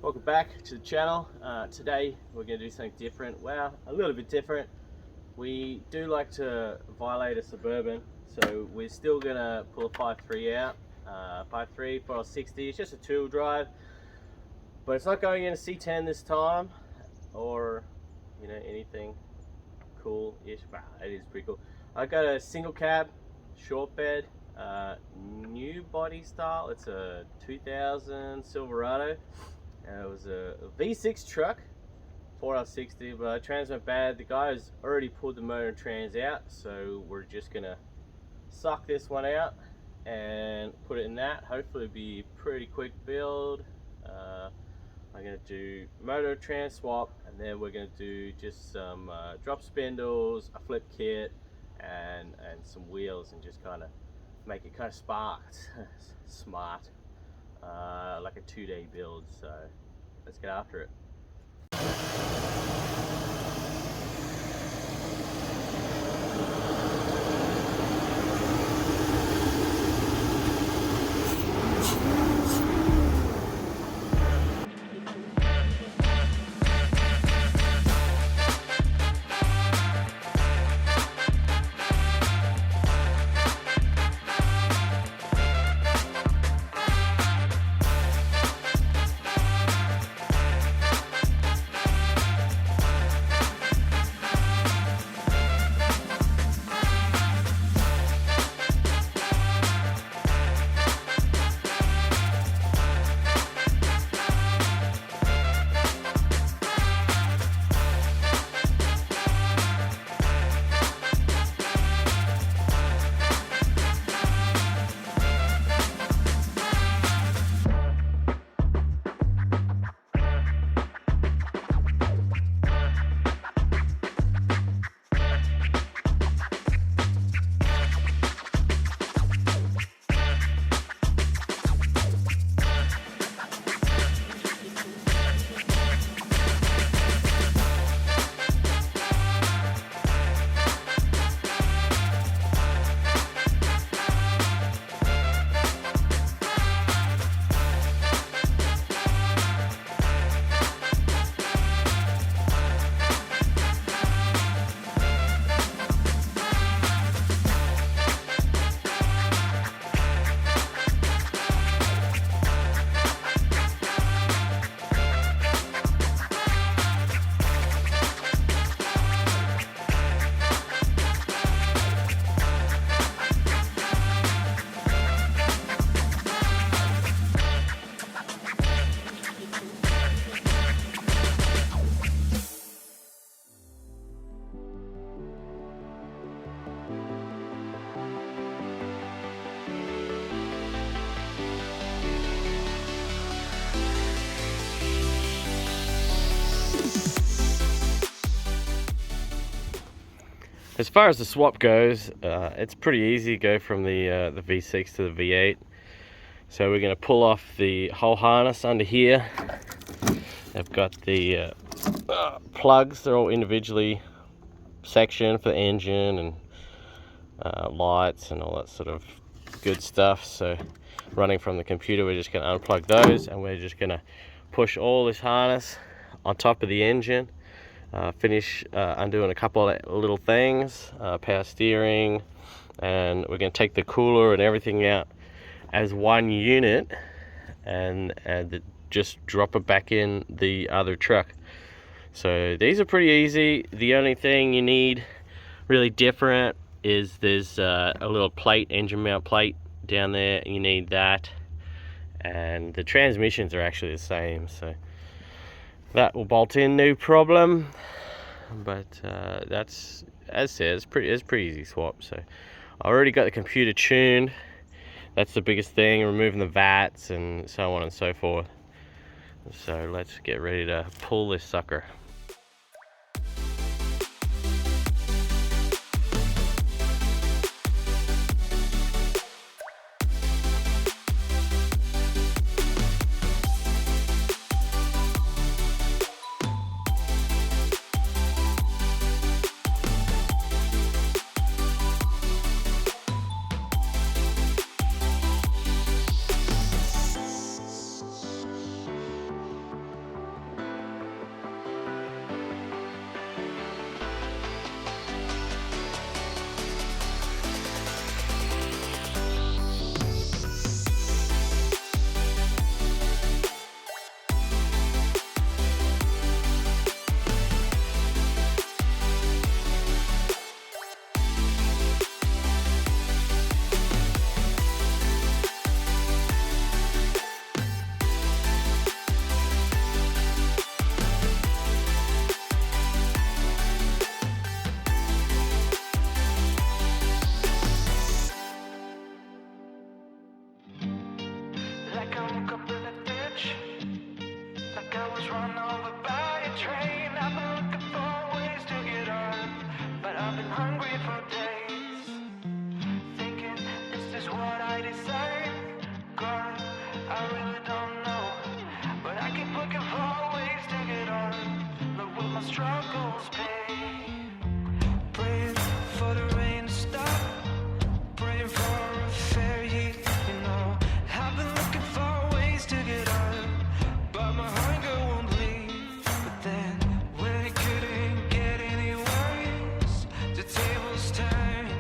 Welcome back to the channel. Today we're going to do something different. Well, a little bit different. We do like to violate a Suburban, so we're still going to pull a 5.3 out. 5.3 for our 60. It's just a two-wheel drive, but it's not going in a C10 this time, or anything cool-ish. Wow, it is pretty cool. I got a single cab, short bed, new body style. It's a 2000 Silverado. It was a V6 truck, 4x60, but trans went bad. The guy has already pulled the motor and trans out, so we're just gonna suck this one out and put it in that. Hopefully it'll be a pretty quick build. I'm gonna do motor trans swap, and then we're gonna do just some drop spindles, a flip kit, and some wheels, and just kind of make it kind of smart. Like a 2-day build, so let's get after it. As far as the swap goes, it's pretty easy to go from the V6 to the V8. So we're going to pull off the whole harness under here. I've got the plugs. They're all individually sectioned for the engine and lights and all that sort of good stuff. So running from the computer, we're just going to unplug those, and we're just going to push all this harness on top of the engine. Finish undoing a couple of little things, power steering, and we're going to take the cooler and everything out as one unit, and just drop it back in the other truck. So these are pretty easy. The only thing you need really different is there's a little plate, engine mount plate down there. You need that, and the transmissions are actually the same, so that will bolt in, no problem. But that's, as said, it's pretty easy swap. So I already got the computer tuned. That's the biggest thing, removing the VATs and so on and so forth. So let's get ready to pull this sucker. was run over by a train. I've been looking for ways to get on, but I've been hungry for days. Thinking, is this what I deserve? God, I really don't know, but I keep looking for ways to get on. Look what my struggles pay. Praying for the rain to stop, praying for a fairy, you know. I've been looking for ways to get on, but my hunger won't leave. But then, when it couldn't get any worse, the tables turned,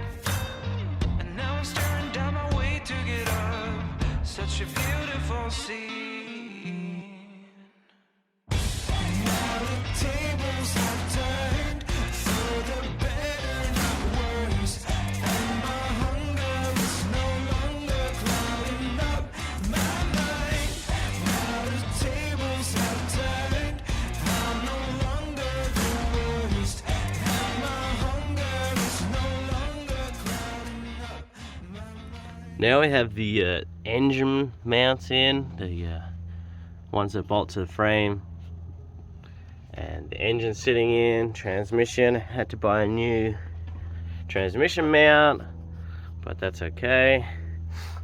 and now I'm staring down my way to get up. Such a beautiful scene. Now the tables have turned, for the better, not worse, and my hunger is no longer clouding up my mind. Now the tables have turned, I'm no longer the worst, and my hunger is no longer clouding up my mind. Now we have the engine mounts in, the ones that bolt to the frame, and the engine sitting in, transmission. Had to buy a new transmission mount, but that's okay.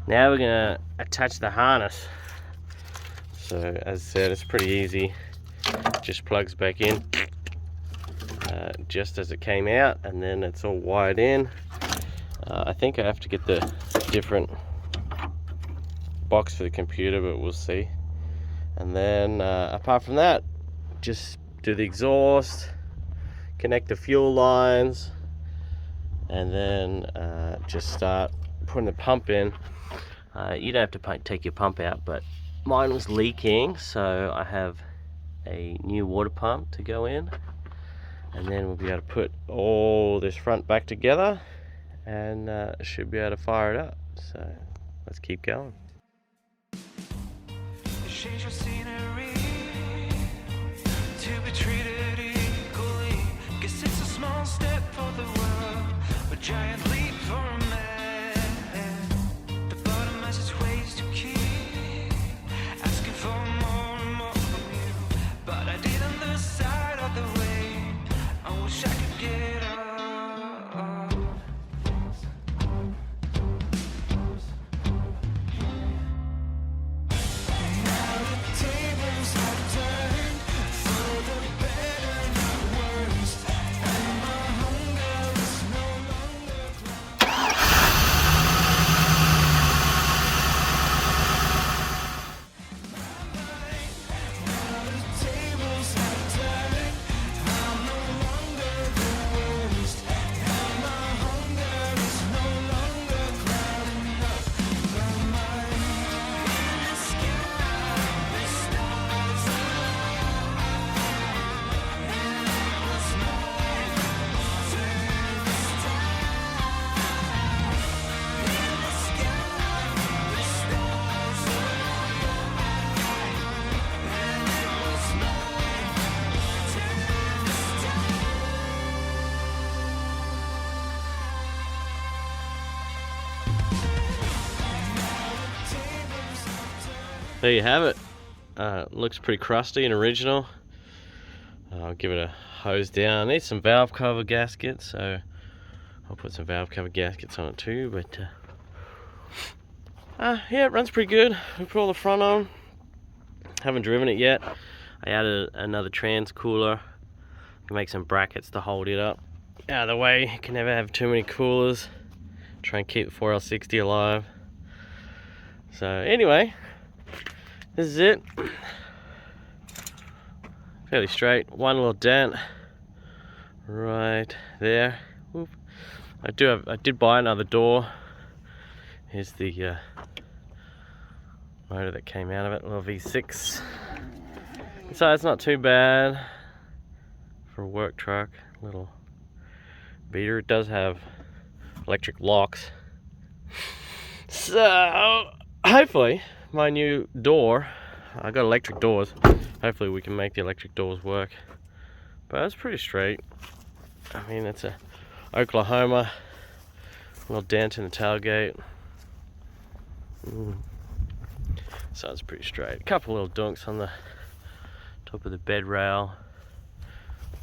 Now we're gonna attach the harness. So as I said, it's pretty easy. Just plugs back in just as it came out, and then it's all wired in. I think I have to get the different box for the computer, but we'll see. And then apart from that, just do the exhaust, connect the fuel lines, and then just start putting the pump in. You don't have to take your pump out, but mine was leaking, so I have a new water pump to go in, and then we'll be able to put all this front back together, and should be able to fire it up. So let's keep going. Change your scenery to be treated equally. Guess it's a small step for the world, a giant leap for a man. The bottom has its ways to keep asking for more and more from you, but I did on the side of the way. I wish I could get up. There you have it. Looks pretty crusty and original. I'll give it a hose down. Needs some valve cover gaskets, so I'll put some valve cover gaskets on it too. But yeah, it runs pretty good. We put all the front on. Haven't driven it yet. I added another trans cooler. Make some brackets to hold it up out of the way. You can never have too many coolers. Try and keep the 4L60 alive. So anyway, this is it. Fairly straight. One little dent right there. Whoop. I did buy another door. Here's the motor that came out of it, a little V6. So it's not too bad for a work truck. Little beater. It does have electric locks. So hopefully my new door, I got electric doors, hopefully we can make the electric doors work. But it's pretty straight. I mean, it's a Oklahoma, little dent in the tailgate. So it's pretty straight. A couple little dunks on the top of the bed rail.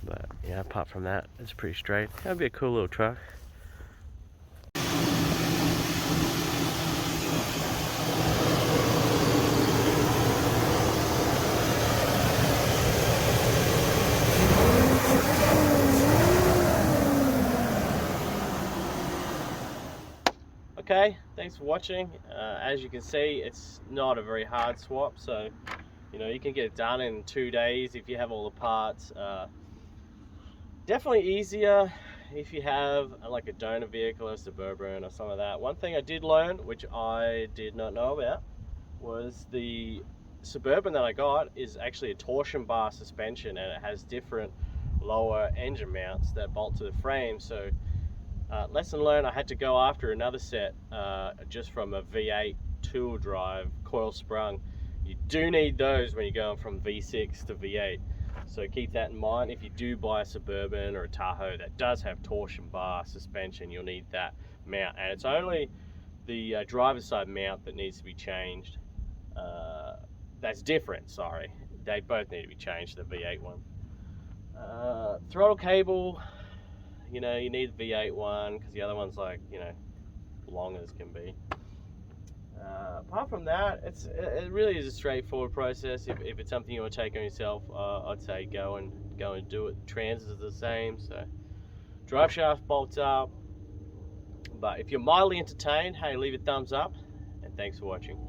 But yeah, apart from that, it's pretty straight. That'd be a cool little truck. Okay, thanks for watching. As you can see, it's not a very hard swap, so you know you can get it done in 2 days if you have all the parts. Definitely easier if you have like a donor vehicle or suburban or some of that. One thing I did learn, which I did not know about, was the suburban that I got is actually a torsion bar suspension, and it has different lower engine mounts that bolt to the frame. So lesson learned, I had to go after another set just from a V8 two-wheel drive coil sprung. You do need those when you're going from V6 to V8, so keep that in mind. If you do buy a Suburban or a Tahoe that does have torsion bar suspension, you'll need that mount, and it's only the driver's side mount that needs to be changed. That's different, sorry, they both need to be changed, the V8 one. Throttle cable, you know, you need the V8 one because the other one's like, you know, long as can be. Apart from that, it really is a straightforward process. If it's something you want to take on yourself, I'd say go and do it. Transits are the same, so drive shaft bolts up. But if you're mildly entertained, hey, leave a thumbs up, and thanks for watching.